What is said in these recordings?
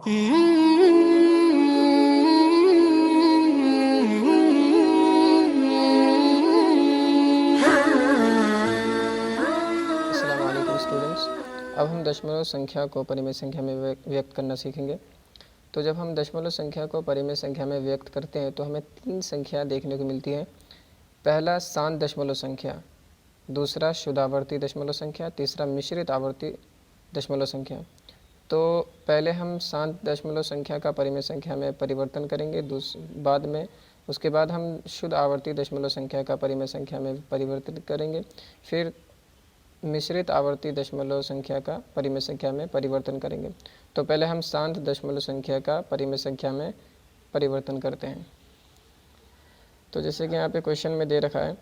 अस्सलाम वालेकुम स्टूडेंट्स। अब हम दशमलव संख्या को परिमेय संख्या में व्यक्त करना सीखेंगे। तो जब हम दशमलव संख्या को परिमेय संख्या में व्यक्त करते हैं तो हमें तीन संख्या देखने को मिलती है। पहला शांत दशमलव संख्या, दूसरा शुद्ध आवर्ती दशमलव संख्या, तीसरा मिश्रित आवर्ती दशमलव संख्या। तो पहले हम शांत दशमलव संख्या का परिमेय संख्या में परिवर्तन करेंगे, उसके बाद हम शुद्ध आवर्ती दशमलव संख्या का परिमेय संख्या में परिवर्तित करेंगे, फिर मिश्रित आवर्ती दशमलव संख्या का परिमेय संख्या में परिवर्तन करेंगे। तो पहले हम शांत दशमलव संख्या का परिमेय संख्या में परिवर्तन करते हैं। तो जैसे कि यहाँ पे क्वेश्चन में दे रखा है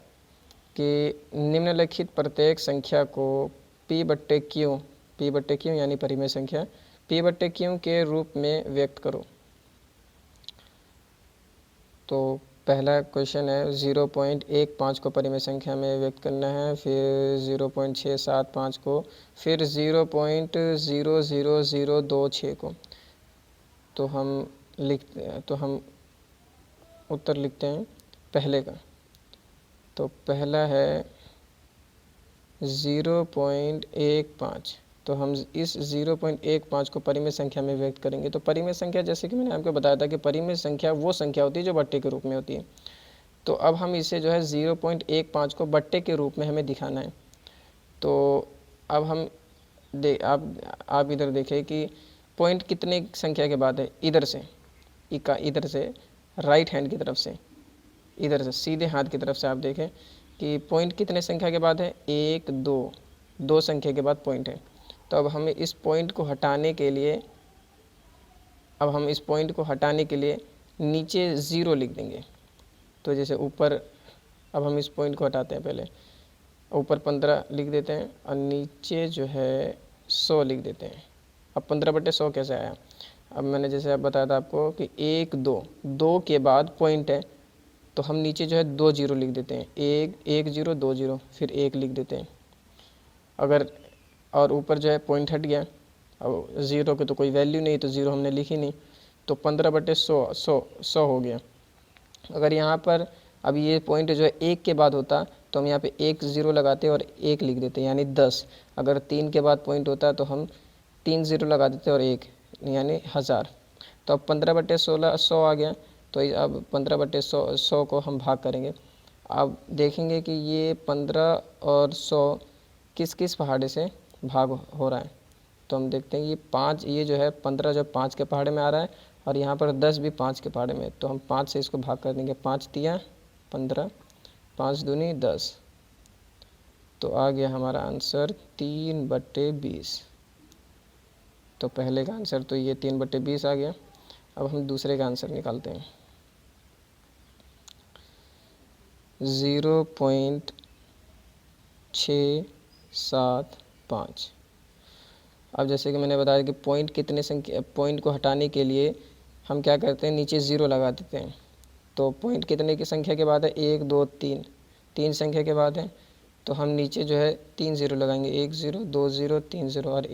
कि निम्नलिखित प्रत्येक संख्या को p/q यानी परिमेय संख्या p/q के रूप में व्यक्त करो। तो पहला क्वेश्चन है 0.15 को परिमेय संख्या में व्यक्त करना है, फिर 0.675 को, फिर 0.00026 को। तो हम उत्तर लिखते हैं पहले का। तो पहला है 0.15। तो हम इस 0.15 को परिमेय संख्या में व्यक्त करेंगे। तो परिमेय संख्या, जैसे कि मैंने आपको बताया था कि परिमेय संख्या वो संख्या होती है जो बट्टे के रूप में होती है। तो अब हम इसे जो है 0.15 को बट्टे के रूप में हमें दिखाना है। तो अब हम आप इधर देखें कि पॉइंट कितने संख्या के बाद है, इधर से राइट हैंड की तरफ से, इधर से सीधे हाथ की तरफ से आप देखें कि पॉइंट कितने संख्या के बाद है, 1 2 संख्या के बाद पॉइंट है। तो अब हमें इस पॉइंट को हटाने के लिए नीचे 0 लिख देंगे। तो जैसे ऊपर, अब हम इस पॉइंट को हटाते हैं, पहले ऊपर 15 लिख देते हैं और नीचे जो है 100 लिख देते हैं। अब 15/100 कैसे आया? अब मैंने जैसे आप बताया था आपको कि 1 2 के बाद पॉइंट है, तो हम नीचे जो है 2 0 लिख देते हैं, 1 0 2 0, फिर 1 लिख देते हैं। अगर और ऊपर जो है पॉइंट हट गया, अब 0 की तो कोई वैल्यू नहीं, तो 0 हमने लिखी नहीं, तो 15/100 हो गया। अगर यहाँ पर अब ये पॉइंट जो है 1 के बाद होता तो हम यहाँ पे 1 0 लगाते और 1 लिख देते यानी 10। अगर 3 के बाद पॉइंट होता तो हम 3 0 लगा देते और 1 यानी 1000। तो अब 15/100 आ गया। तो अब 15/100 को हम भाग करेंगे। अब देखेंगे कि ये 15 और 100 किस किस पहाड़े से भाग हो रहा है। तो हम देखते हैं ये जो है 15 जो 5 के पहाड़े में आ रहा है और यहाँ पर 10 भी 5 के पहाड़े में। तो हम 5 से इसको भाग कर देंगे, 5 तिया 15, 5 दूनी 10। तो आ गया हमारा आंसर 3/20। तो पहले का आंसर तो ये 3/20 आ गया। अब हम दूसरे का आंसर निकालते हैं। 0.675। अब जैसे कि मैंने बताया कि पॉइंट को हटाने के लिए हम क्या करते हैं, नीचे 0 लगा देते हैं। तो पॉइंट कितने की संख्या के बाद है, 1 2 3 संख्या के बाद है। तो हम नीचे जो है 3 0 लगाएंगे, 1 0 2 0 3 0 और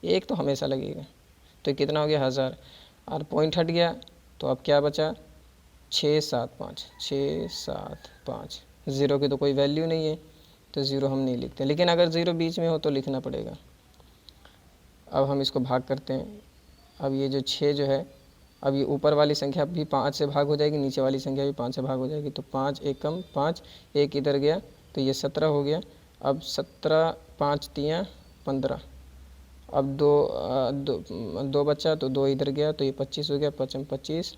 1 तो हमेशा लगेगा। तो कितना हो गया, 1000। और पॉइंट हट गया तो अब क्या बचा, 675। 0 की तो कोई वैल्यू नहीं है, तो 0 हम नहीं लिखते। लेकिन अगर 0 बीच में हो तो लिखना पड़ेगा। अब हम इसको भाग करते हैं। अब ये जो 6 जो है, अब ये ऊपर वाली संख्या भी 5 से भाग हो जाएगी, नीचे वाली संख्या भी 5 से भाग हो जाएगी। तो 5 1 कम 5, 1 इधर गया तो ये 17 हो गया। अब 17 5 तिया 15। अब 2 बचा तो 2 इधर गया तो ये 25 हो गया, 5 25।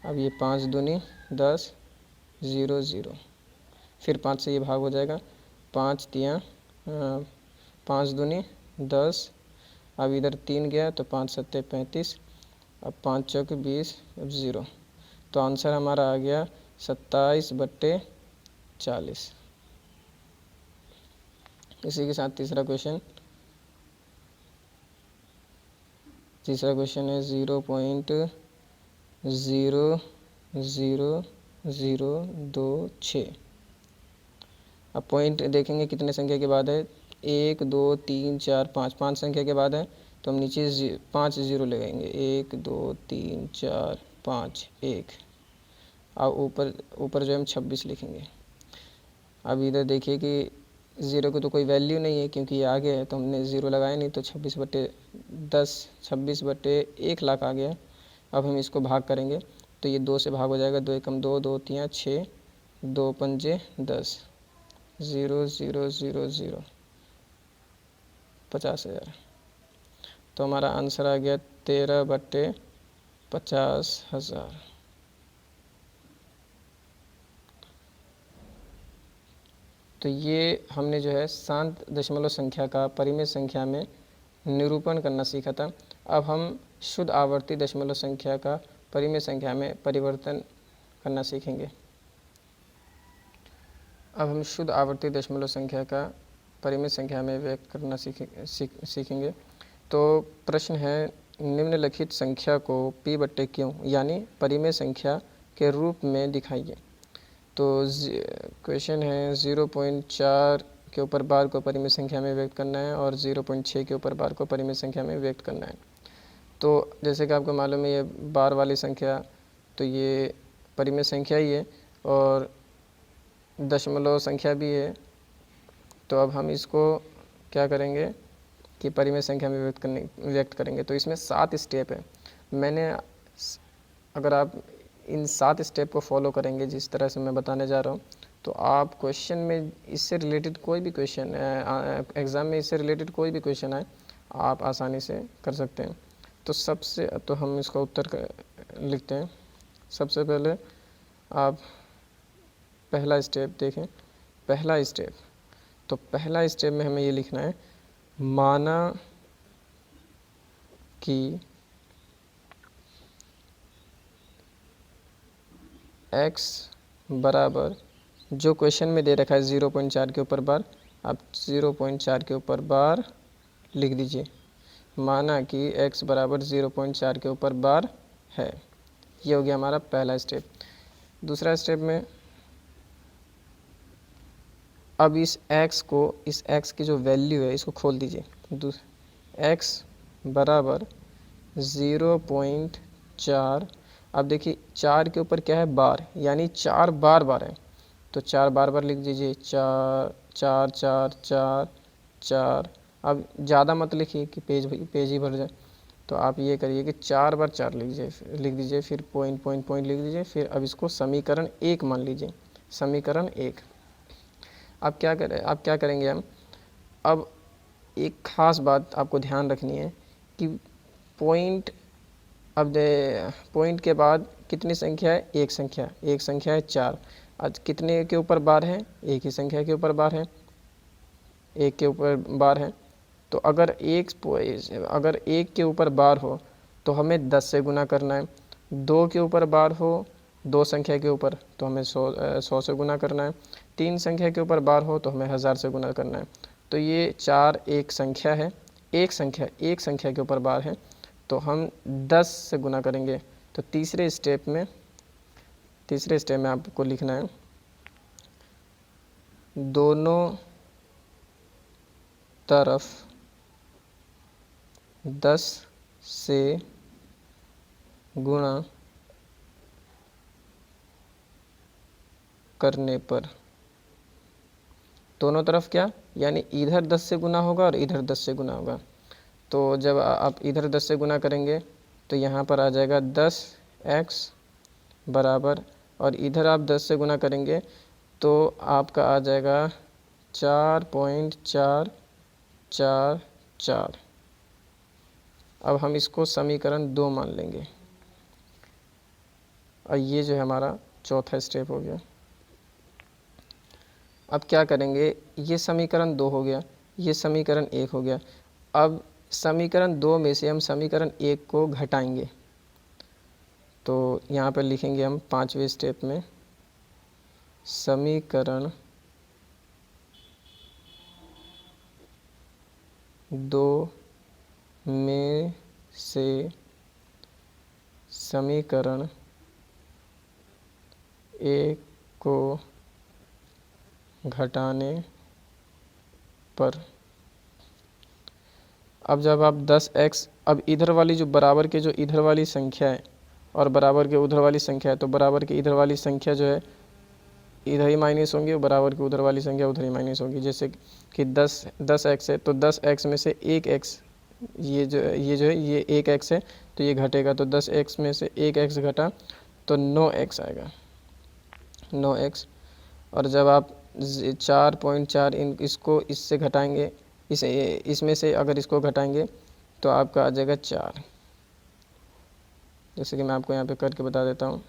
अब ये 5 दूनी 10 0 0, फिर 5 से ये भाग हो जाएगा, 5 तिया 5 दूनी 10। अब इधर 3 गया तो 5 7 35, अब 5 चौक 20, अब 0। तो आंसर हमारा आ गया 27/40। इसी के साथ तीसरा क्वेश्चन है 0.00026। अब पॉइंट देखेंगे कितने संख्या के बाद है, 1 2 3 4 5 संख्या के बाद है। तो हम नीचे 5 ज़ीरो लगाएंगे, 1 2 3 4 5 1। अब ऊपर ऊपर जो हम 26 लिखेंगे। अब इधर देखिए कि ज़ीरो की तो कोई वैल्यू नहीं है क्योंकि ये आगे है, तो हमने ज़ीरो लगाया नहीं, तो 26/10 26/1 लाख आ गया। अब हम इसको भाग करेंगे तो ये 2 से भाग हो जाएगा, 2 एकम 2, 2 तियाँ 6, 2 पंजे 10, 0 0 0 0, 50,000। तो हमारा आंसर आ गया 13/50,000। तो ये हमने जो है शांत दशमलव संख्या का परिमेय संख्या में निरूपण करना सीखा था। अब हम शुद्ध आवर्ती दशमलव संख्या का परिमेय संख्या में परिवर्तन करना सीखेंगे। अब हम शुद्ध आवर्ती दशमलव संख्या का परिमेय संख्या में व्यक्त करना सीखेंगे। तो प्रश्न है, निम्नलिखित संख्या को p/q यानी परिमेय संख्या के रूप में दिखाइए। तो क्वेश्चन है 0.4 के ऊपर बार को परिमेय संख्या में व्यक्त करना है और 0.6 के ऊपर बार को परिमेय संख्या में व्यक्त करना है। तो जैसे कि आपको मालूम है ये बार वाली संख्या, तो ये परिमेय संख्या ही है और दशमलव संख्या भी है। तो अब हम इसको क्या करेंगे कि परिमेय संख्या में व्यक्त करेंगे। तो इसमें 7 स्टेप है। अगर आप इन 7 स्टेप को फॉलो करेंगे जिस तरह से मैं बताने जा रहा हूँ, तो आप क्वेश्चन में इससे रिलेटेड कोई भी क्वेश्चन एग्ज़ाम में इससे रिलेटेड कोई भी क्वेश्चन आए आप आसानी से कर सकते हैं। तो हम इसका उत्तर लिखते हैं। सबसे पहले आप पहला स्टेप देखें। पहला स्टेप में हमें ये लिखना है, माना कि x बराबर, जो क्वेश्चन में दे रखा है 0.4 के ऊपर बार, आप 0.4 के ऊपर बार लिख दीजिए। माना कि x बराबर 0.4 के ऊपर बार है। ये हो गया हमारा पहला स्टेप। दूसरा स्टेप में अब इस x की जो वैल्यू है इसको खोल दीजिए। x बराबर 0.4। अब देखिए 4 के ऊपर क्या है, बार, यानी 4 बार है, तो 4 बार लिख दीजिए। 4 4 4 4 4। अब ज़्यादा मत लिखिए कि पेज ही भर जाए, तो आप ये करिए कि 4 बार 4 लिख दीजिए, फिर पॉइंट लिख दीजिए। फिर अब इसको समीकरण 1 मान लीजिए, समीकरण 1। अब क्या करेंगे हम, अब एक ख़ास बात आपको ध्यान रखनी है कि पॉइंट के बाद कितनी संख्या है, एक संख्या है 4। आज कितने के ऊपर बार है, एक ही संख्या के ऊपर बार है, एक के ऊपर बार है। तो अगर एक के ऊपर बार हो तो हमें 10 से गुना करना है। 2 के ऊपर बार हो, 2 संख्या के ऊपर, तो हमें 100 से गुना करना है। 3 संख्या के ऊपर बार हो तो हमें 1000 से गुना करना है। तो ये 4 एक संख्या है, एक संख्या के ऊपर बार है, तो हम 10 से गुना करेंगे। तो तीसरे स्टेप में आपको लिखना है, दोनों तरफ 10 से गुणा करने पर, दोनों तरफ क्या, यानी इधर 10 से गुना होगा और इधर 10 से गुना होगा। तो जब आप इधर 10 से गुना करेंगे तो यहाँ पर आ जाएगा 10x बराबर, और इधर आप 10 से गुना करेंगे तो आपका आ जाएगा 4.444। अब हम इसको समीकरण 2 मान लेंगे, और ये जो है हमारा चौथा स्टेप हो गया। अब क्या करेंगे, ये समीकरण 2 हो गया, ये समीकरण 1 हो गया। अब समीकरण 2 में से हम समीकरण 1 को घटाएंगे, तो यहाँ पर लिखेंगे हम 5वें स्टेप में, समीकरण 2 में से समीकरण 1 को घटाने पर। अब जब आप 10x, अब इधर वाली जो बराबर के जो इधर वाली संख्या है और बराबर के उधर वाली संख्या है, तो बराबर के इधर वाली संख्या जो है इधर ही माइनस होंगी और बराबर की उधर वाली संख्या उधर ही माइनस होगी। जैसे कि 10x है तो 10x में से 1x, ये जो है ये 1x है तो ये घटेगा, तो 10x में से 1x घटा तो 9x आएगा, 9x। और जब आप 4.4 इसको इससे घटाएंगे, इसमें से अगर इसको घटाएंगे तो आपका आ जाएगा 4। जैसे कि मैं आपको यहाँ पे करके बता देता हूँ,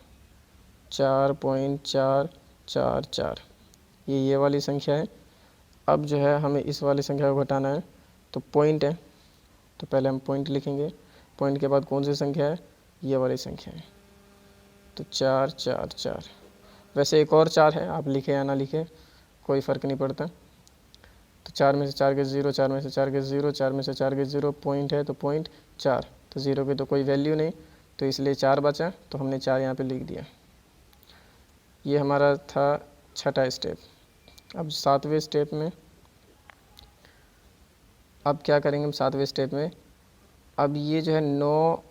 4.444, ये वाली संख्या है। अब जो है हमें इस वाली संख्या को घटाना है, तो पॉइंट है तो पहले हम पॉइंट लिखेंगे, पॉइंट के बाद कौन सी संख्या है, ये वाली संख्या है, तो 444। वैसे एक और 4 है, आप लिखे या ना लिखे कोई फ़र्क नहीं पड़ता। तो 4 में से 4 के 0, 4 में से 4 के 0, 4 में से 4 के 0, पॉइंट है तो पॉइंट 4, तो 0 की तो कोई वैल्यू नहीं, तो इसलिए 4 बचा, तो हमने 4 यहाँ पे लिख दिया। ये हमारा था छठा स्टेप। अब 7वें स्टेप में अब क्या करेंगे हम 7वें स्टेप में, अब ये जो है 9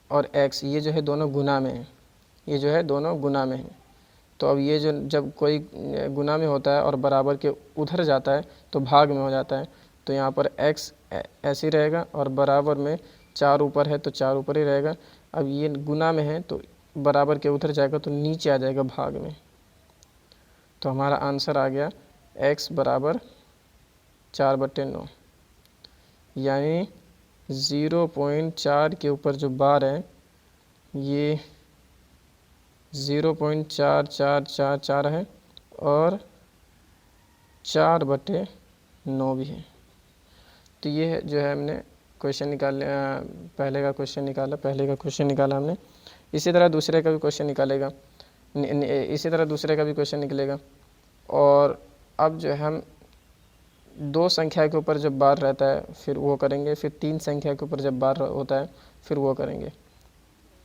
और x, ये जो है दोनों गुना में है, ये जो है दोनों गुना में है। तो अब ये जो जब कोई गुना में होता है और बराबर के उधर जाता है तो भाग में हो जाता है, तो यहाँ पर x ऐसे ही रहेगा और बराबर में 4 ऊपर है तो 4 ऊपर ही रहेगा। अब ये गुना में है तो बराबर के उधर जाएगा तो नीचे आ जाएगा भाग में। तो हमारा आंसर आ गया x बराबर 4/9, यानी 0.4 के ऊपर जो बार है ये 0.4444 है और 4/9 भी है। तो ये जो है हमने क्वेश्चन निकाल पहले का क्वेश्चन निकाला हमने। इसी तरह दूसरे का भी क्वेश्चन निकालेगा, इसी तरह दूसरे का भी क्वेश्चन निकलेगा। और अब जो है हम 2 संख्या के ऊपर जब बार रहता है फिर वो करेंगे, फिर 3 संख्या के ऊपर जब बार होता है फिर वो करेंगे।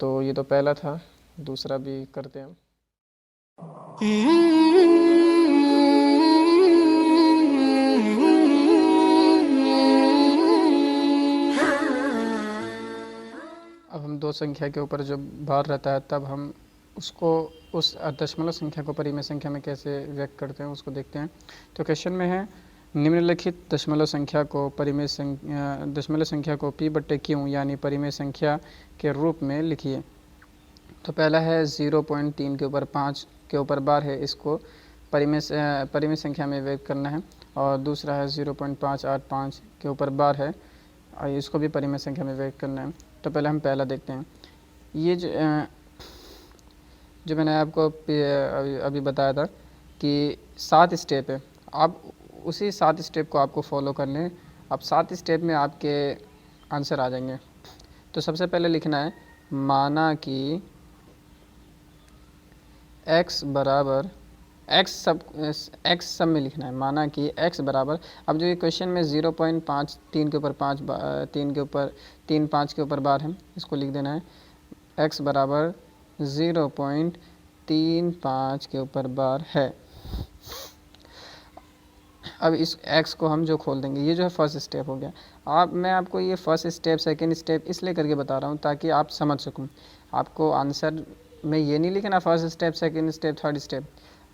तो ये तो पहला था, दूसरा भी करते हैं हम। अब हम 2 संख्या के ऊपर जब बार रहता है तब हम उसको उस दशमलव संख्या को परिमेय संख्या में कैसे व्यक्त करते हैं उसको देखते हैं। तो क्वेश्चन में है निम्नलिखित दशमलव संख्या को दशमलव संख्या को p/q यानी परिमेय संख्या के रूप में लिखिए। तो पहला है 0.3 के ऊपर 5 के ऊपर बार है, इसको परिमेय संख्या में व्यक्त करना है। और दूसरा है 0.585 के ऊपर बार है और इसको भी परिमेय संख्या में व्यक्त करना है। तो पहले हम पहला देखते हैं। ये जो मैंने आपको अभी बताया था कि 7 स्टेप है, आप उसी 7 स्टेप को आपको फॉलो करने हैं। अब 7 स्टेप में आपके आंसर आ जाएंगे। तो सबसे पहले लिखना है माना कि x बराबर x सब में लिखना है, माना कि x बराबर, अब जो ये क्वेश्चन में 0.5 3 के ऊपर 5 5 के ऊपर बार है, इसको लिख देना है x बराबर 0.35 के ऊपर बार है। अब इस x को हम जो खोल देंगे, ये जो है फर्स्ट स्टेप हो गया। मैं आपको ये फर्स्ट स्टेप सेकंड स्टेप इसलिए करके बता रहा हूँ ताकि आप समझ सकूँ। आपको आंसर में ये नहीं लिखना first step second step third step,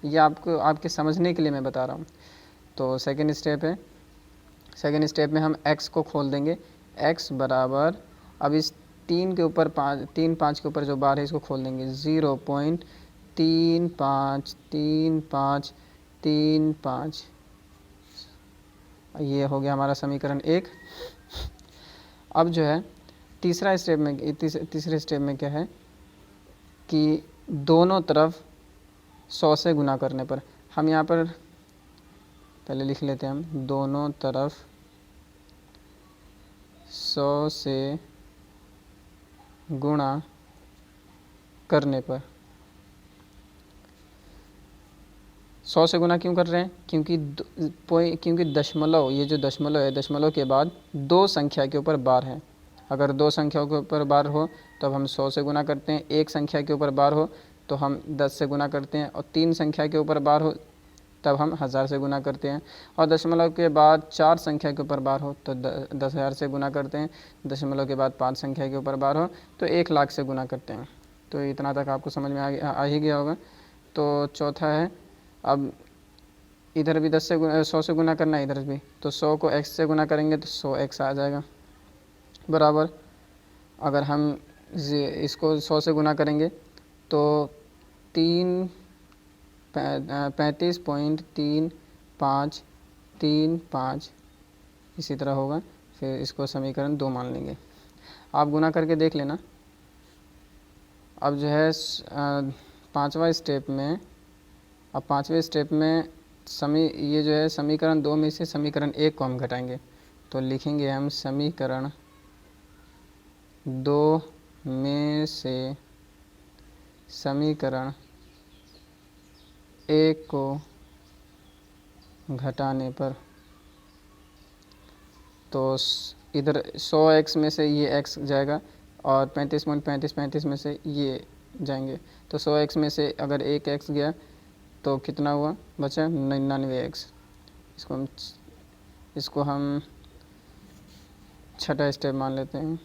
ये आपको आपके समझने के लिए मैं बता रहा हूँ। तो सेकंड स्टेप है, सेकंड स्टेप में हम x को खोल देंगे, x बराबर, अब इस 3 के ऊपर 5 के ऊपर जो बार है इसको खोल देंगे 0.353535, ये हो गया हमारा समीकरण 1। अब जो है तीसरे स्टेप में क्या है कि दोनों तरफ 100 से गुना करने पर, हम यहाँ पर पहले लिख लेते हैं, हम दोनों तरफ 100 से गुणा करने पर, 100 से गुना क्यों कर रहे हैं, क्योंकि दशमलव, ये जो दशमलव है, दशमलव के बाद 2 संख्या के ऊपर बार है। अगर 2 संख्याओं के ऊपर बार हो तब हम 100 से गुना करते हैं, एक संख्या के ऊपर बार हो तो हम 10 से गुना करते हैं, और 3 संख्या के ऊपर बार हो तब हम 1000 से गुना करते हैं। और दशमलव के बाद 4 संख्या के ऊपर बार हो तो 10,000 से गुना करते हैं। दशमलव के बाद 5 संख्या के ऊपर बार हो तो 1,00,000 से गुना करते हैं। तो इतना तक आपको समझ में आ ही गया होगा। तो चौथा है, अब इधर भी 100 से गुना करना है, इधर भी, तो 100 को x से गुना करेंगे तो 100x आ जाएगा बराबर। अगर हम इसको 100 से गुना करेंगे तो 35.3535 इसी तरह होगा। फिर इसको समीकरण 2 मान लेंगे। आप गुना करके देख लेना। अब जो है पाँचवें स्टेप में ये जो है समीकरण 2 में से समीकरण 1 को हम घटाएंगे। तो लिखेंगे हम समीकरण 2 में से समीकरण 1 को घटाने पर, तो इधर 100x में से ये x जाएगा और 35.3535 में से ये जाएंगे। तो 100x में से अगर एक x गया तो कितना हुआ, बचा 99x। इसको हम छठा स्टेप मान लेते हैं।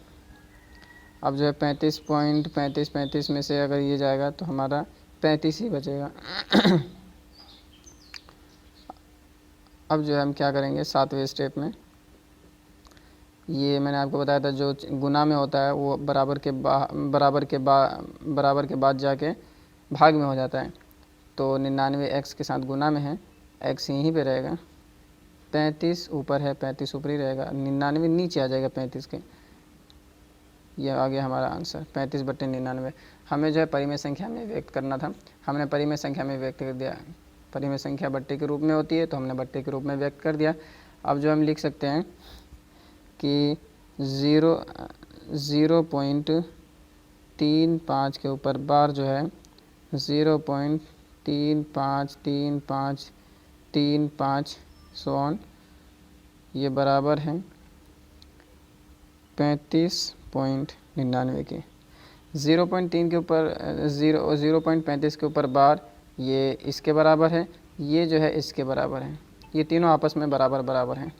अब जो है 35.3535 में से अगर ये जाएगा तो हमारा 35 ही बचेगा। अब जो है हम क्या करेंगे, 7वें स्टेप में, ये मैंने आपको बताया था जो गुना में होता है वो बराबर के बाद जाके भाग में हो जाता है। तो 99x के साथ गुना में है, x यहीं पे रहेगा, 35 ऊपर है, 35 ऊपर ही रहेगा, 99 नीचे आ जाएगा 35 के। यह आ गया हमारा आंसर 35/99। हमें जो है परिमेय संख्या में व्यक्त करना था, हमने परिमेय संख्या में व्यक्त कर दिया। परिमेय संख्या बट्टे के रूप में होती है तो हमने बट्टे के रूप में व्यक्त कर दिया। अब जो हम लिख सकते हैं कि 0.35 के ऊपर बार जो है 0.353535 सोन, ये बराबर है 35.99 के। 0.3 के ऊपर 0.35 के ऊपर बार ये इसके बराबर है, ये जो है इसके बराबर है, ये तीनों आपस में बराबर बराबर हैं।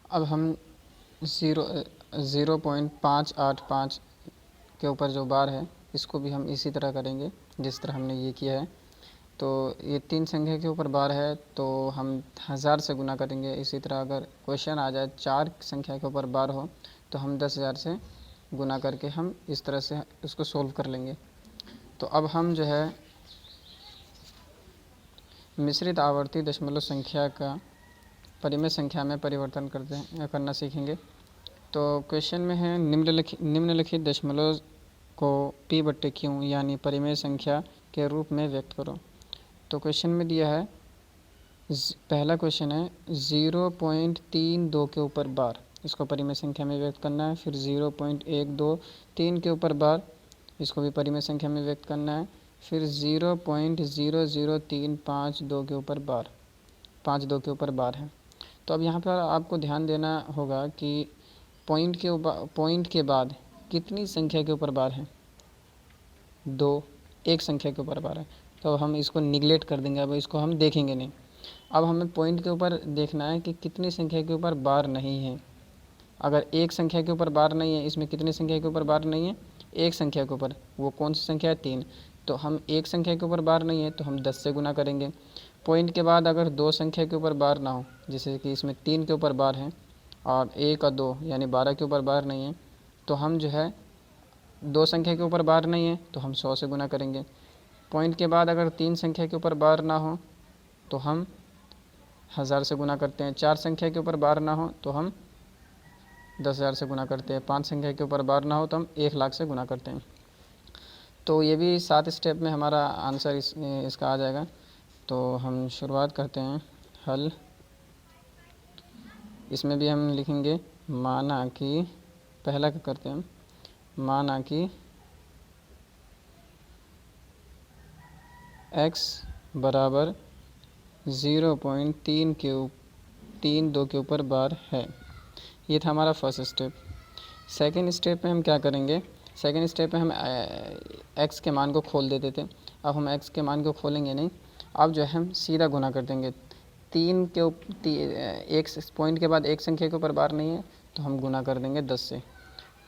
अब हम 0.585 के ऊपर जो बार है इसको भी हम इसी तरह करेंगे जिस तरह हमने ये किया है। तो ये 3 संख्या के ऊपर बार है तो हम 1000 से गुना करेंगे। इसी तरह अगर क्वेश्चन आ जाए 4 संख्या के ऊपर बार हो तो हम 10,000 से गुना करके हम इस तरह से इसको सोल्व कर लेंगे। तो अब हम जो है मिश्रित आवर्ती दशमलव संख्या का परिमेय संख्या में परिवर्तन करना सीखेंगे। तो क्वेश्चन में है निम्नलिखित दशमलव को p/q यानी परिमेय संख्या के रूप में व्यक्त करो। तो क्वेश्चन में दिया है, पहला क्वेश्चन है 0.32 के ऊपर बार, इसको परिमेय संख्या में व्यक्त करना है। फिर 0.123 के ऊपर बार, इसको भी परिमेय संख्या में व्यक्त करना है। फिर 0.00352 के ऊपर बार, 52 के ऊपर बार है। तो अब यहाँ पर आपको ध्यान देना होगा कि पॉइंट के बाद कितनी संख्या के ऊपर बार है, 2, एक संख्या के ऊपर बार है। तो हम इसको निगलेक्ट कर देंगे, अब इसको हम देखेंगे नहीं। अब हमें पॉइंट के ऊपर देखना है कि कितनी संख्या के ऊपर बार नहीं है। अगर एक संख्या के ऊपर बार नहीं है, इसमें कितनी संख्या के ऊपर बार नहीं है, एक संख्या के ऊपर, वो कौन सी संख्या है, 3। तो हम एक संख्या के ऊपर बार नहीं है तो हम 10 से गुना करेंगे। पॉइंट के बाद अगर 2 संख्या के ऊपर बार ना हो, जैसे कि इसमें 3 के ऊपर बार है और 1 और 2 यानी 12 के ऊपर बार नहीं है, तो हम जो है 2 संख्या के ऊपर बार नहीं है तो हम 100 से गुना करेंगे। पॉइंट के बाद अगर 3 संख्या के ऊपर बार ना हो तो हम 1000 से गुना करते हैं। 4 संख्या के ऊपर बार ना हो तो हम 10,000 से गुना करते हैं। 5 संख्या के ऊपर बार ना हो तो हम 1,00,000 से गुना करते हैं। तो ये भी 7 स्टेप में हमारा आंसर इसका आ जाएगा। तो हम शुरुआत करते हैं हल। इसमें भी हम लिखेंगे माना कि, पहला क्या करते हैं हम, माना कि x बराबर 0.3 3 2 के ऊपर बार है। ये था हमारा फर्स्ट स्टेप। सेकंड स्टेप में हम क्या करेंगे, सेकंड स्टेप में हम x के मान को खोल देते थे। अब हम x के मान को खोलेंगे नहीं, अब जो है हम सीधा गुना कर देंगे। 3 के एक पॉइंट के बाद एक संख्या के ऊपर बार नहीं है तो हम गुना कर देंगे 10 से।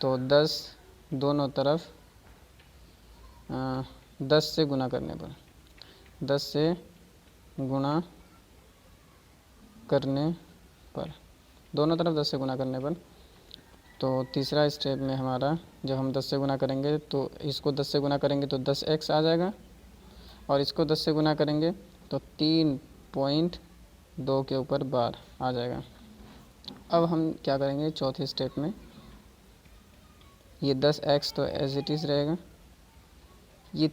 तो 10 दोनों तरफ 10 से गुना करने पर, 10 से गुना करने पर, दोनों तरफ 10 से गुना करने पर, तो तीसरा स्टेप में हमारा जब हम 10 से गुना करेंगे तो इसको 10 से गुना करेंगे तो 10x आ जाएगा, और इसको 10 से गुना करेंगे तो 3.2 के ऊपर बार आ जाएगा। अब हम क्या करेंगे चौथे स्टेप में, ये 10x तो एज इट इज़ रहेगा, ये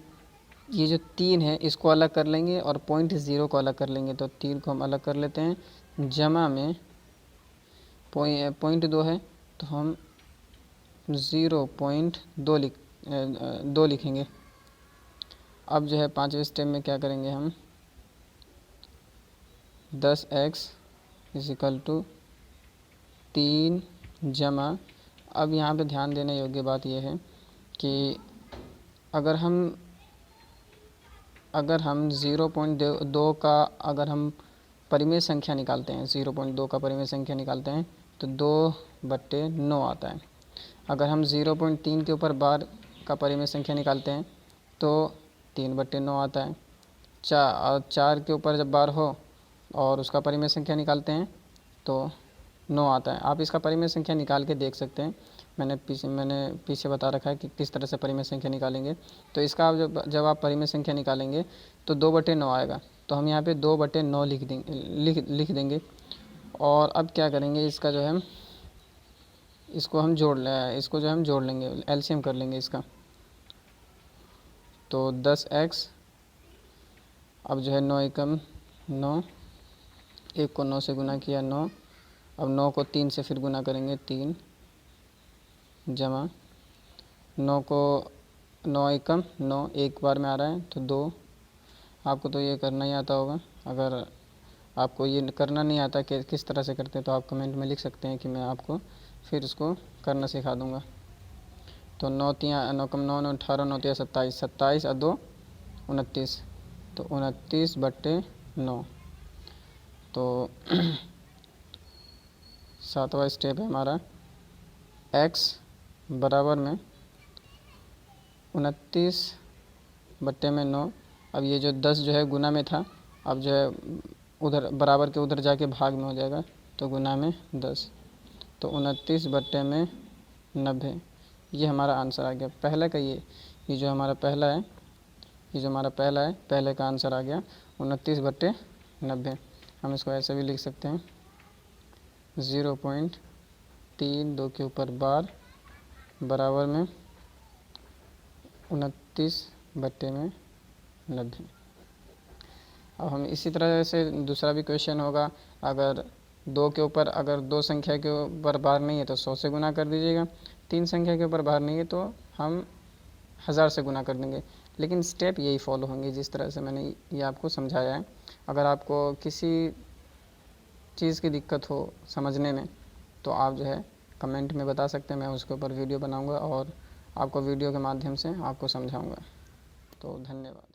जो 3 है इसको अलग कर लेंगे और 0.0 को अलग कर लेंगे। तो 3 को हम अलग कर लेते हैं, जमा में 0.2 है तो हम 0.2 लिखेंगे। अब जो है पांचवें स्टेप में क्या करेंगे हम, 10x = 3 जमा, अब यहाँ पे ध्यान देने योग्य बात यह है कि अगर हम 0.2 का अगर हम परिमेय संख्या निकालते हैं, 0.2 का परिमेय संख्या निकालते हैं तो 2/9 आता है। अगर हम 0.3 के ऊपर बार का परिमेय संख्या निकालते हैं तो 3/9 आता है। 4 के ऊपर जब बार हो और उसका परिमेय संख्या निकालते हैं तो 9 आता है। आप इसका परिमेय संख्या निकाल के देख सकते हैं, मैंने पीछे बता रखा है कि किस तरह से परिमेय संख्या निकालेंगे। तो इसका आप जब आप परिमेय संख्या निकालेंगे तो 2/9 आएगा, तो हम यहाँ पे 2/9 लिख देंगे। और अब क्या करेंगे, इसका जो है इसको जो है हम जोड़ लेंगे, एलसीएम कर लेंगे इसका। तो 10x, अब जो है 9 एकम 9, 1 को 9 से गुना किया 9, अब 9 को 3 से फिर गुना करेंगे 3 जमा 9 को 9 एकम 9, एक बार में आ रहा है तो 2। आपको तो ये करना ही आता होगा, अगर आपको ये करना नहीं आता कि किस तरह से करते हैं तो आप कमेंट में लिख सकते हैं कि मैं आपको फिर उसको करना सिखा दूंगा। तो 9 कम 9 9 18 9 3 27, 27 और 2 29, तो 29/9। तो 7वां स्टेप है हमारा, x बराबर में 29/9। अब ये जो 10 जो है गुना में था, अब जो है उधर बराबर के उधर जाके भाग में हो जाएगा, तो गुना में 10, तो 29/90। ये हमारा आंसर आ गया पहले का। ये जो हमारा पहला है, पहले का आंसर आ गया 29/90। हम इसको ऐसे भी लिख सकते हैं, 0.32 के ऊपर बार बराबर में 29/90। अब हम इसी तरह से दूसरा भी क्वेश्चन होगा, अगर 2 के ऊपर, अगर 2 संख्या के ऊपर बार नहीं है तो 100 से गुना कर दीजिएगा, 3 संख्या के ऊपर बार नहीं है तो हम 1000 से गुना कर देंगे। लेकिन स्टेप यही फॉलो होंगे जिस तरह से मैंने ये आपको समझाया है। अगर आपको किसी चीज़ की दिक्कत हो समझने में तो आप जो है कमेंट में बता सकते हैं, मैं उसके ऊपर वीडियो बनाऊंगा और आपको वीडियो के माध्यम से आपको समझाऊंगा। तो धन्यवाद।